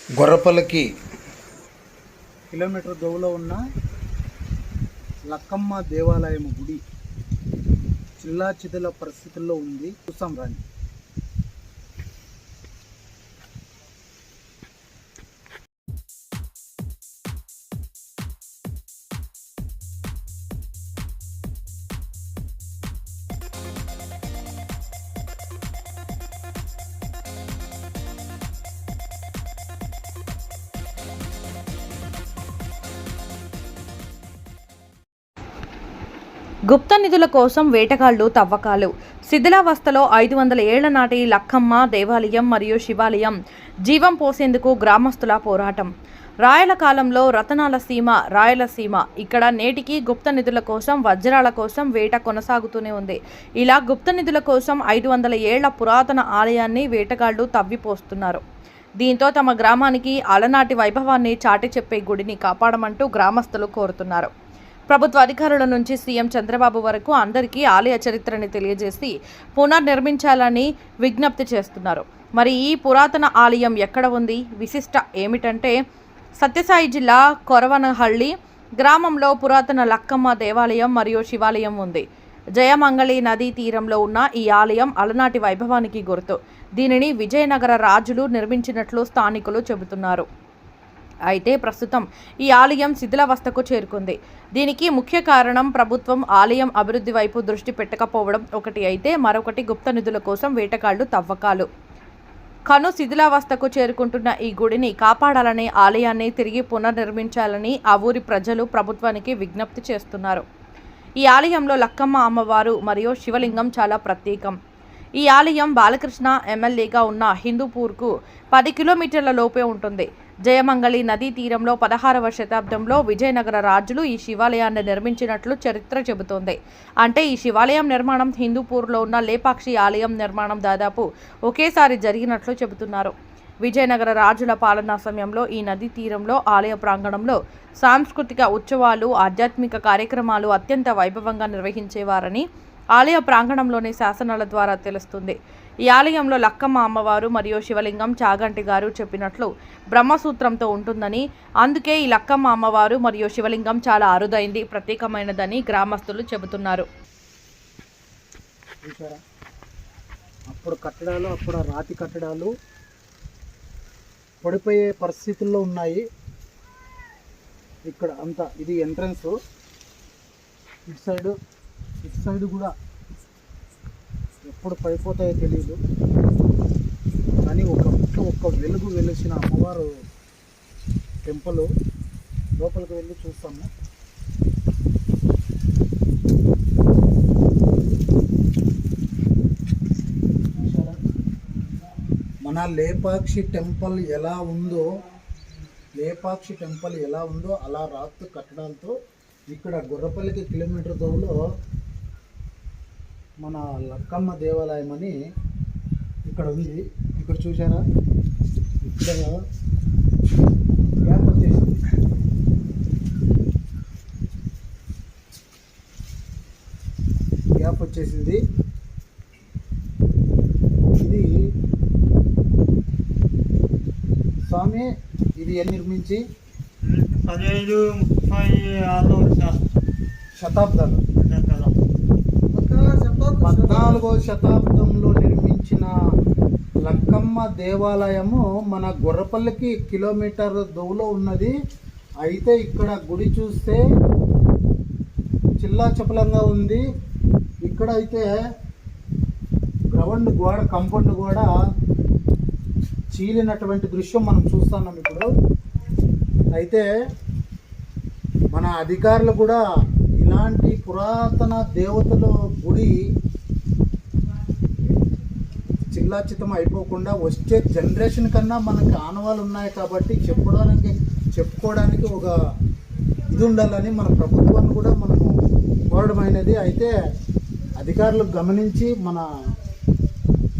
గొర్రపల్లికి kilometre దూరంలో ఉన్న లక్కమ్మ దేవాలయం గుడి చిల్లాచితల పరిస్థితుల్లో ఉంది. చూస్తాం రాని. గుప్త నిధుల కోసం వేటగాళ్లు తవ్వకాలు. శిథిలావస్థలో 500 ఏళ్ల నాటి లక్కమ్మ దేవాలయం మరియు శివాలయం జీవం పోసేందుకు గ్రామస్తుల పోరాటం. రాయల కాలంలో రతనాల సీమ రాయలసీమ. ఇక్కడ నేటికి గుప్త నిధుల కోసం వజ్రాల కోసం వేట కొనసాగుతూనే ఉంది. ఇలా గుప్త నిధుల కోసం 500 ఏళ్ల పురాతన ఆలయాన్ని వేటగాళ్లు తవ్విపోస్తున్నారు. దీంతో తమ గ్రామానికి అలనాటి వైభవాన్ని చాటి చెప్పే గుడిని కాపాడమంటూ గ్రామస్తులు కోరుతున్నారు. ప్రభుత్వ అధికారుల నుంచి సీఎం చంద్రబాబు వరకు అందరికీ ఆలయ చరిత్రని తెలియజేసి పునర్నిర్మించాలని విజ్ఞప్తి చేస్తున్నారు. మరి ఈ పురాతన ఆలయం ఎక్కడ ఉంది? విశిష్ట ఏమిటంటే సత్యసాయి జిల్లా కొరవనహళ్లి గ్రామంలో పురాతన లక్కమ్మ దేవాలయం మరియు శివాలయం ఉంది. జయమంగళి నదీ తీరంలో ఉన్న ఈ ఆలయం అలనాటి వైభవానికి గుర్తు. దీనిని విజయనగర రాజులు నిర్మించినట్లు స్థానికులు చెబుతున్నారు. అయితే ప్రస్తుతం ఈ ఆలయం శిథిలావస్థకు చేరుకుంది. దీనికి ముఖ్య కారణం ప్రభుత్వం ఆలయం అభివృద్ధి వైపు దృష్టి పెట్టకపోవడం ఒకటి అయితే, మరొకటి గుప్త నిధుల కోసం వేటగాళ్లు తవ్వకాలు. కను శిథిలావస్థకు చేరుకుంటున్న ఈ గుడిని కాపాడాలని, ఆలయాన్ని తిరిగి పునర్నిర్మించాలని ఆ ఊరి ప్రజలు ప్రభుత్వానికి విజ్ఞప్తి చేస్తున్నారు. ఈ ఆలయంలో లక్కమ్మ అమ్మవారు మరియు శివలింగం చాలా ప్రత్యేకం. ఈ ఆలయం బాలకృష్ణ ఎమ్మెల్యేగా ఉన్న హిందూపూర్కు 10 కిలోమీటర్ల లోపే ఉంటుంది. జయమంగళి నదీ తీరంలో 16వ శతాబ్దంలో విజయనగర రాజులు ఈ శివాలయాన్ని నిర్మించినట్లు చరిత్ర చెబుతోంది. అంటే ఈ శివాలయం నిర్మాణం హిందూపూర్లో ఉన్న లేపాక్షి ఆలయం నిర్మాణం దాదాపు ఒకేసారి జరిగినట్లు చెబుతున్నారు. విజయనగర రాజుల పాలనా సమయంలో ఈ నదీ తీరంలో ఆలయ ప్రాంగణంలో సాంస్కృతిక ఉత్సవాలు, ఆధ్యాత్మిక కార్యక్రమాలు అత్యంత వైభవంగా నిర్వహించేవారని ఆలయ ప్రాంగణంలోని శాసనాల ద్వారా తెలుస్తుంది. ఈ ఆలయంలో లక్కమ్మ అమ్మవారు మరియు శివలింగం చాగంటి గారు చెప్పినట్లు బ్రహ్మసూత్రంతో ఉంటుందని, అందుకే ఈ లక్కమ్మ అమ్మవారు మరియు శివలింగం చాలా అరుదైంది, ప్రత్యేకమైనదని గ్రామస్తులు చెబుతున్నారు. అప్పుడు కట్టడాలు, అప్పుడు రాతి కట్టడాలు పడిపోయే పరిస్థితుల్లో ఉన్నాయి. ఇక్కడ అంతా ఇది ఎంట్రన్స్. ఇటు సైడ్ కూడా ఎప్పుడు పడిపోతాయో తెలియదు, కానీ ఒక్క వెలుగు వెలిసిన అమ్మవారు టెంపుల్ లోపలికి వెళ్ళి చూస్తాము. మన లేపాక్షి టెంపుల్ ఎలా ఉందో అలా రాతి కట్టడాలతో ఇక్కడ గొర్రపల్లికి కిలోమీటర్ దూరంలో మన లక్కమ్మ దేవాలయం అని ఇక్కడ ఉంది. ఇక్కడ చూసారా, ఇక్కడ గ్యాప్ వచ్చేసింది. ఇది స్వామి, ఇది ఎన్ని నిర్మించి 14వ శతాబ్దంలో నిర్మించిన లక్కమ్మ దేవాలయము మన గొర్రపల్లికి కిలోమీటర్ దూరంలో ఉన్నది. అయితే ఇక్కడ గుడి చూస్తే చిల్లా చపలంగా ఉంది. ఇక్కడ అయితే గ్రౌండ్ గోడ, కంపౌండ్ గోడ చీలినటువంటి దృశ్యం మనం చూస్తున్నాం ఇప్పుడు. అయితే మన అధికారులు కూడా ఇలాంటి పురాతన దేవతల గుడి చిల్లాచితం అయిపోకుండా వచ్చే జనరేషన్ కన్నా మనకి ఆనవాళ్ళు ఉన్నాయి కాబట్టి చెప్పుకోవడానికి ఒక ఇది ఉండాలని మన ప్రభుత్వాన్ని కూడా మనము కోరడమైనది. అయితే అధికారులు గమనించి మన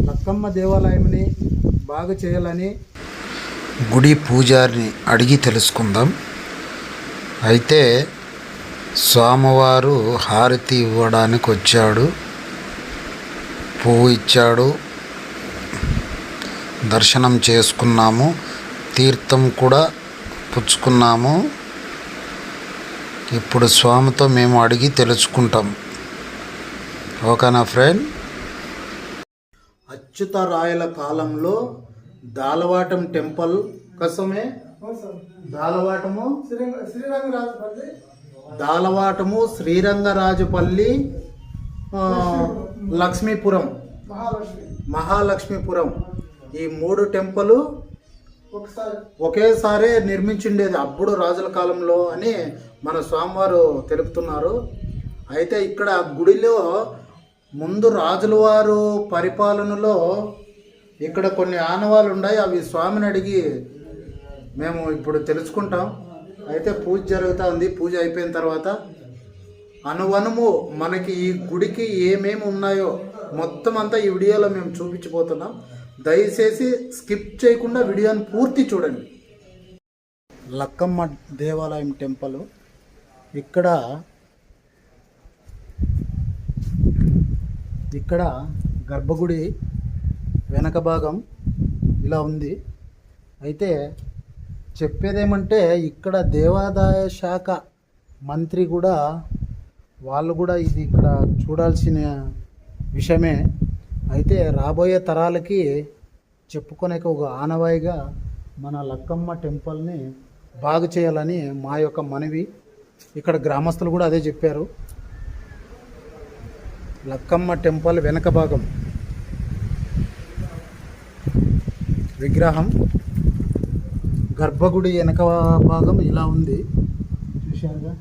లక్కమ్మ దేవాలయంని బాగా చేయాలని గుడి పూజారిని అడిగి తెలుసుకుందాం. అయితే స్వామివారు హారతి ఇవ్వడానికి వచ్చాడు, పువ్వు ఇచ్చాడు, దర్శనం చేసుకున్నాము. తీర్థం కూడా పుచ్చుకున్నాము. ఇప్పుడు స్వామితో మేము అడిగి తెలుసుకుంటాం. ఓకేనా ఫ్రెండ్? అచ్యుతరాయల కాలంలో దాలవాటం టెంపుల్ కోసమే దాలవాటము శ్రీరంగరాజుపల్లి లక్ష్మీపురం మహాలక్ష్మీపురం ఈ 3 టెంపుల్ ఒకేసారి నిర్మించిండేది అప్పుడు రాజుల కాలంలో అని మన స్వామివారు తెలుపుతున్నారు. అయితే ఇక్కడ గుడిలో ముందు రాజుల వారు పరిపాలనలో ఇక్కడ కొన్ని ఆనవాళ్ళు ఉన్నాయి. అవి స్వామిని అడిగి మేము ఇప్పుడు తెలుసుకుంటాం. అయితే పూజ జరుగుతుంది. పూజ అయిపోయిన తర్వాత అనువనుము మనకి ఈ గుడికి ఏమేమి ఉన్నాయో మొత్తం అంతా ఈ వీడియోలో మేము చూపించబోతున్నాం. దయచేసి స్కిప్ చేయకుండా వీడియోని పూర్తి చూడండి. లక్కమ్మ దేవాలయం టెంపుల్ ఇక్కడ గర్భగుడి వెనక భాగం ఇలా ఉంది. అయితే చెప్పేదేమంటే ఇక్కడ దేవాదాయ శాఖ మంత్రి కూడా వాళ్ళు కూడా ఇది ఇక్కడ చూడాల్సిన విషయమే. అయితే రాబోయే తరాలకి చెప్పుకునే ఒక ఆనవాయిగా మన లక్కమ్మ టెంపుల్ని బాగు చేయాలని మా యొక్క మనవి. ఇక్కడ గ్రామస్తులు కూడా అదే చెప్పారు. లక్కమ్మ టెంపుల్ వెనక భాగం విగ్రహం గర్భగుడి వెనక భాగం ఇలా ఉంది. చూశారుగా,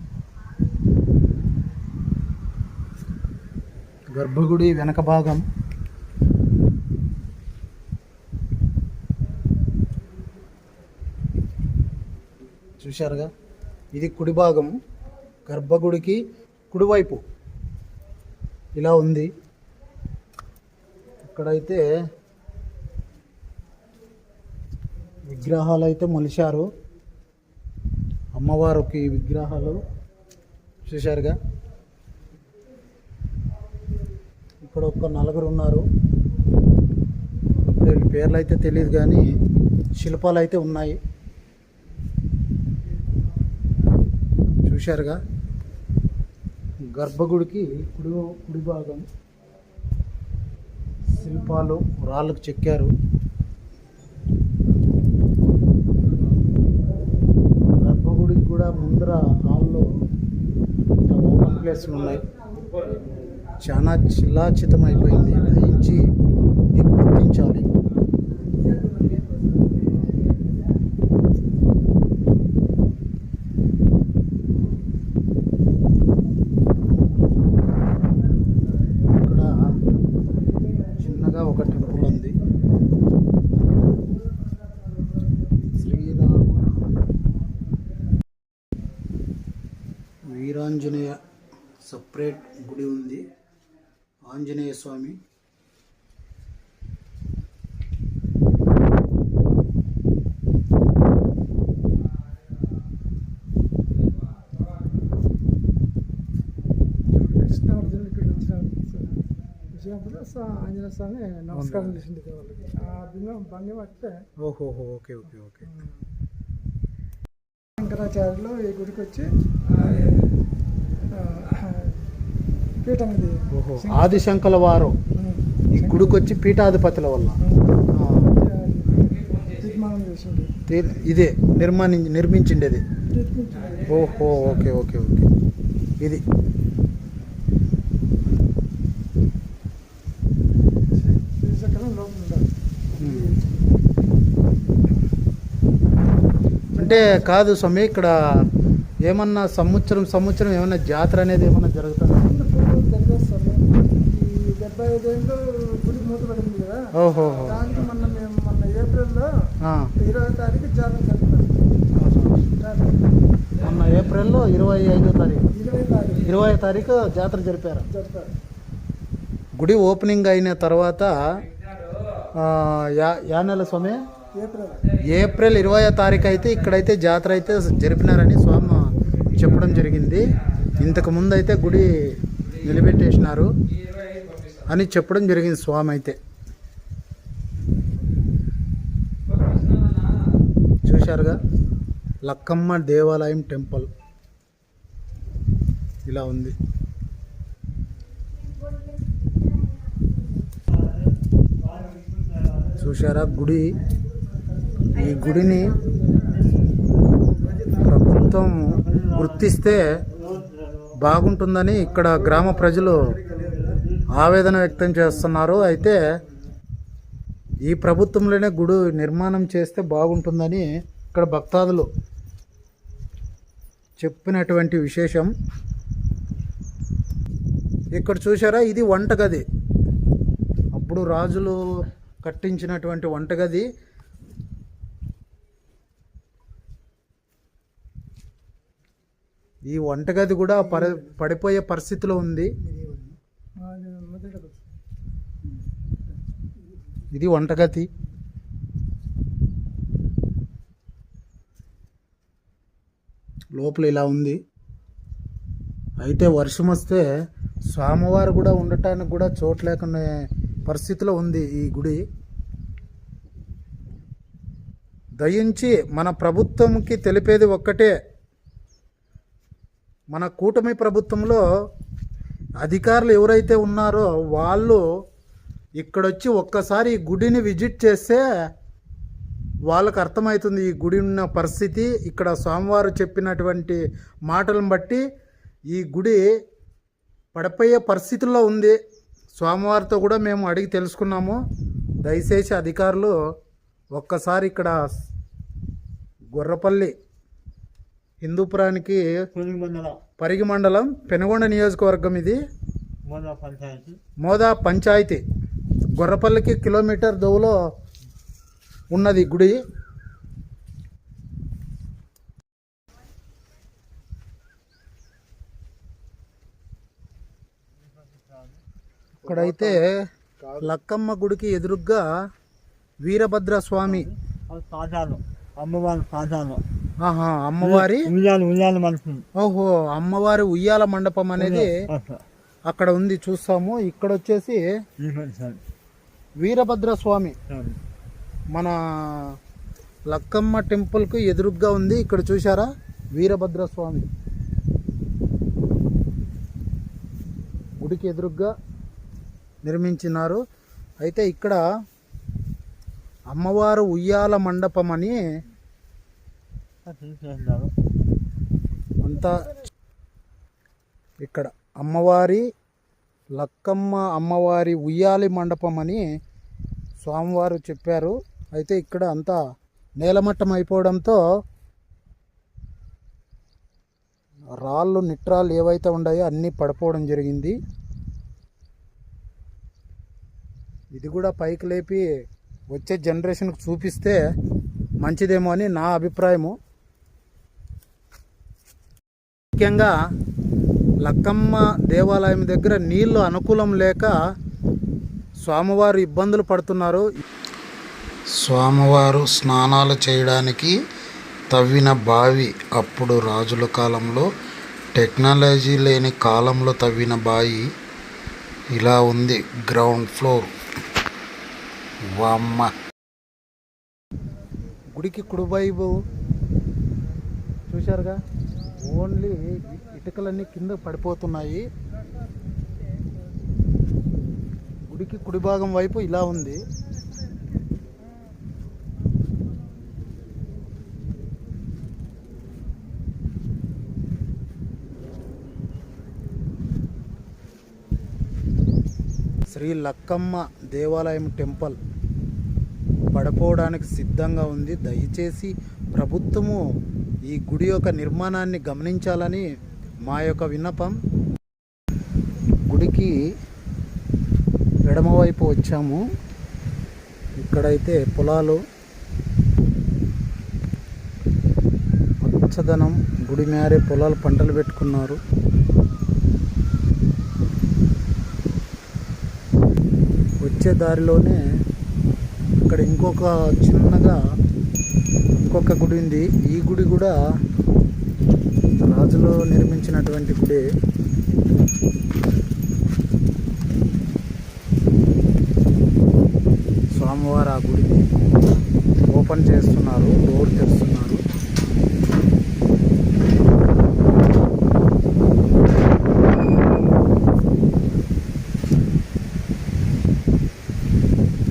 గర్భగుడి వెనక భాగం చూశారుగా. ఇది కుడి భాగం, గర్భగుడికి కుడివైపు ఇలా ఉంది. ఇక్కడైతే విగ్రహాలు అయితే మొలిచారు. అమ్మవారికి విగ్రహాలు చూశారుగా. ఇక్కడ ఒక 4 ఉన్నారు. వీళ్ళ పేర్లు అయితే తెలియదు కానీ శిల్పాలు అయితే ఉన్నాయి. చూశారుగా, గర్భగుడికి కుడి భాగం శిల్పాలు రాళ్ళకు చెక్కారు. గర్భగుడికి కూడా ముందర హాల్లో ఓపెన్ ప్లేస్లు ఉన్నాయి. చాలా చిల్లాచితం అయిపోయింది. దయించి ఇది గుర్తించాలి. ఒక టెంపుల్ ఉంది. శ్రీరామ వీరాంజనేయ సపరేట్ గుడి ఉంది. ఆంజనేయ స్వామి ఆంజనేయ స్వామి నమస్కారం చేసింది వాళ్ళకి. ఆ భంగం వస్తే ఓహోహో ఓకే ఓకే ఓకే. శంకరాచార్యులు ఈ గుడికి వచ్చి పీఠం ఇది. ఓహో, ఆదిశంకల వారు ఈ గుడికి వచ్చి పీఠాధిపతుల వల్ల తీర్మానం చేసింది. ఇదే నిర్మించిండేది. ఓహో ఓకే ఓకే ఓకే. ఇది అంటే కాదు స్వామి, ఇక్కడ ఏమన్నా సంవత్సరం ఏమన్నా జాతర అనేది ఏమన్నా జరుగుతుంది? ఈ 75 ఏళ్ళు గుడి మూతపడింది కదా. ఓహో, దానికి మొన్న ఏప్రిల్లో 20వ తారీఖు జాతర జరుగుతుంది. మొన్న ఏప్రిల్లో 25వ తారీఖు 20వ తారీఖు జాతర జరిపారు. గుడి ఓపెనింగ్ అయిన తర్వాత యా నెల స్వామి? ఏప్రిల్ 20వ తారీఖు అయితే ఇక్కడైతే జాతర అయితే జరిపినారని స్వామి చెప్పడం జరిగింది. ఇంతకు ముందు అయితే గుడి నిలబెట్టేసినారు అని చెప్పడం జరిగింది స్వామి అయితే. చూశారుగా లక్కమ్మ దేవాలయం టెంపుల్ ఇలా ఉంది. చూశారా గుడి. ఈ గుడిని ప్రభుత్వం గుర్తిస్తే బాగుంటుందని ఇక్కడ గ్రామ ప్రజలు ఆవేదన వ్యక్తం చేస్తున్నారు. అయితే ఈ ప్రభుత్వంలోనే గుడి నిర్మాణం చేస్తే బాగుంటుందని ఇక్కడ భక్తాదులు చెప్పినటువంటి విశేషం. ఇక్కడ చూసారా, ఇది వంటగది. అప్పుడు రాజులు కట్టించినటువంటి వంటగది. ఈ వంటగది కూడా పడిపోయే పరిస్థితిలో ఉంది. ఇది వంటగది. లోపల ఇలా ఉంది. అయితే వర్షం వస్తే స్వామివారు కూడా ఉండటానికి కూడా చోటు లేకునే పరిస్థితిలో ఉంది ఈ గుడి. దయించి మన ప్రభుత్వంకి తెలిపేది ఒక్కటే, మన కూటమి ప్రభుత్వంలో అధికారులు ఎవరైతే ఉన్నారో వాళ్ళు ఇక్కడొచ్చి ఒక్కసారి ఈ గుడిని విజిట్ చేస్తే వాళ్ళకు అర్థమవుతుంది ఈ గుడి ఉన్న పరిస్థితి. ఇక్కడ స్వామివారు చెప్పినటువంటి మాటలను బట్టి ఈ గుడి పడిపోయే పరిస్థితుల్లో ఉంది. స్వామివారితో కూడా మేము అడిగి తెలుసుకున్నాము. దయచేసి అధికారులు ఒక్కసారి ఇక్కడ గొర్రపల్లి హిందూపురానికి పరిగి మండలం పెనుగొండ నియోజకవర్గం, ఇది మోదా పంచాయతీ, గొర్రపల్లికి కిలోమీటర్ దూరంలో ఉన్నది గుడి. ఇక్కడైతే లక్కమ్మ గుడికి ఎదురుగ్గా వీరభద్ర స్వామి అమ్మవారి ఓహో అమ్మవారి ఉయ్యాల మండపం అనేది అక్కడ ఉంది, చూస్తాము. ఇక్కడ వచ్చేసి వీరభద్ర స్వామి మన లక్కమ్మ టెంపుల్కు ఎదురుగ్గా ఉంది. ఇక్కడ చూసారా వీరభద్ర స్వామి గుడికి ఎదురుగ్గా నిర్మించినారు. అయితే ఇక్కడ అమ్మవారు ఉయ్యాల మండపం అని అంతా ఇక్కడ అమ్మవారి లక్కమ్మ అమ్మవారి ఉయ్యాలి మండపం అని స్వామివారు చెప్పారు. అయితే ఇక్కడ అంతా నేలమట్టం అయిపోవడంతో రాళ్ళు నిట్రాలు ఏవైతే ఉన్నాయో అన్నీ పడిపోవడం జరిగింది. ఇది కూడా పైకి లేపి వచ్చే జనరేషన్కి చూపిస్తే మంచిదేమో అని నా అభిప్రాయము. ముఖ్యంగా లక్కమ్మ దేవాలయం దగ్గర నీళ్లు అనుకూలం లేక స్వామివారు ఇబ్బందులు పడుతున్నారు. స్వామివారు స్నానాలు చేయడానికి తవ్విన బావి, అప్పుడు రాజుల కాలంలో టెక్నాలజీ లేని కాలంలో తవ్విన బావి ఇలా ఉంది. Ground floor. వామ్మ గుడికి కుడివైపు చూశారుగా, ఓన్లీ ఇటుకలన్నీ కింద పడిపోతున్నాయి. గుడికి కుడి భాగం వైపు ఇలా ఉంది. శ్రీ లక్కమ్మ దేవాలయం టెంపుల్ పడిపోవడానికి సిద్ధంగా ఉంది. దయచేసి ప్రభుత్వము ఈ గుడి యొక్క నిర్మాణాన్ని గమనించాలని మా యొక్క విన్నపం. గుడికి ఎడమవైపు వచ్చాము. ఇక్కడైతే పొలాలు, పచ్చదనం, గుడి మేరే పొలాలు పంటలు పెట్టుకున్నారు. వచ్చే దారిలోనే ఇక్కడ ఇంకొక చిన్నగా ఇంకొక గుడి ఉంది. ఈ గుడి కూడా రాజులు నిర్మించినటువంటి గుడి. స్వామివారు ఆ గుడిని ఓపెన్ చేస్తున్నారు, డోర్ తెరుస్తున్నారు.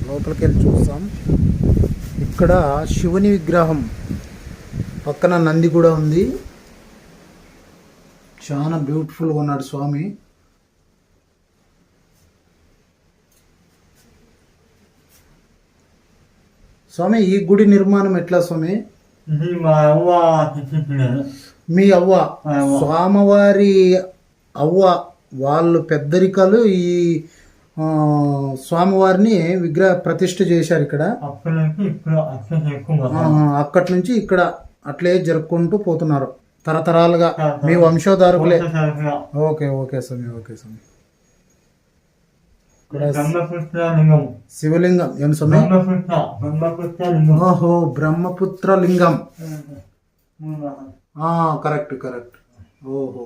లోపలికి వెళ్ళి చూస్తాం. ఇక్కడ శివుని విగ్రహం పక్కన నంది కూడా ఉంది. చాలా బ్యూటిఫుల్గా ఉన్నాడు స్వామి. స్వామి ఈ గుడి నిర్మాణం ఎట్లా స్వామి? ఇది మా అవ్వ తెచ్చిచ్చినారు. మీ అవ్వ, స్వామివారి అవ్వ వాళ్ళు పెద్దరికలు ఈ స్వామివారిని విగ్రహ ప్రతిష్ఠ చేశారు ఇక్కడ. అక్కడి నుంచి ఇప్పుడు అక్కడ ఎక్కువ అక్కడి నుంచి ఇక్కడ అట్లే జరుపుకుంటూ పోతున్నారు తరతరాలుగా. మీ వంశోధారకులే. ఓకే ఓకే స్వామి, ఓకే స్వామి. బ్రహ్మపుత్ర లింగం. శివలింగం ఏం స్వామి? బ్రహ్మపుత్ర లింగం. ఓహో, బ్రహ్మపుత్ర లింగం. Correct correct. ఓహో,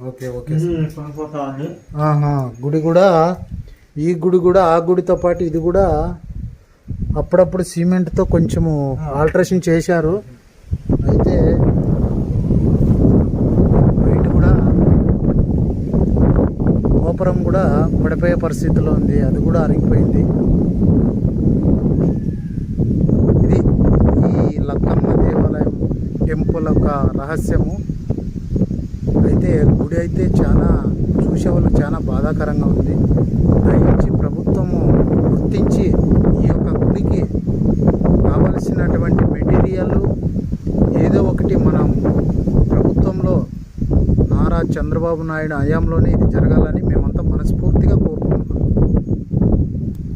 ఓకే ఓకే. గుడి కూడా, ఈ గుడి కూడా ఆ గుడితో పాటు ఇది కూడా అప్పుడప్పుడు సిమెంట్తో కొంచెము ఆల్టరేషన్ చేశారు. అయితే బయట కూడా గోపురం కూడా పడిపోయే పరిస్థితిలో ఉంది, అది కూడా అరిగిపోయింది. ఇది ఈ లక్కమ్మ దేవాలయం టెంపుల్ ఒక రహస్యము. అయితే గుడి అయితే చాలా చూసే వాళ్ళకి చాలా బాధాకరంగా ఉంది. దయించి ప్రభుత్వము గుర్తించి ఈ యొక్క గుడికి కావలసినటువంటి మెటీరియల్ ఏదో ఒకటి మనం ప్రభుత్వంలో నారా చంద్రబాబు నాయుడు హయాంలోనే ఇది జరగాలని మేమంతా మనస్ఫూర్తిగా కోరుకుంటున్నాం.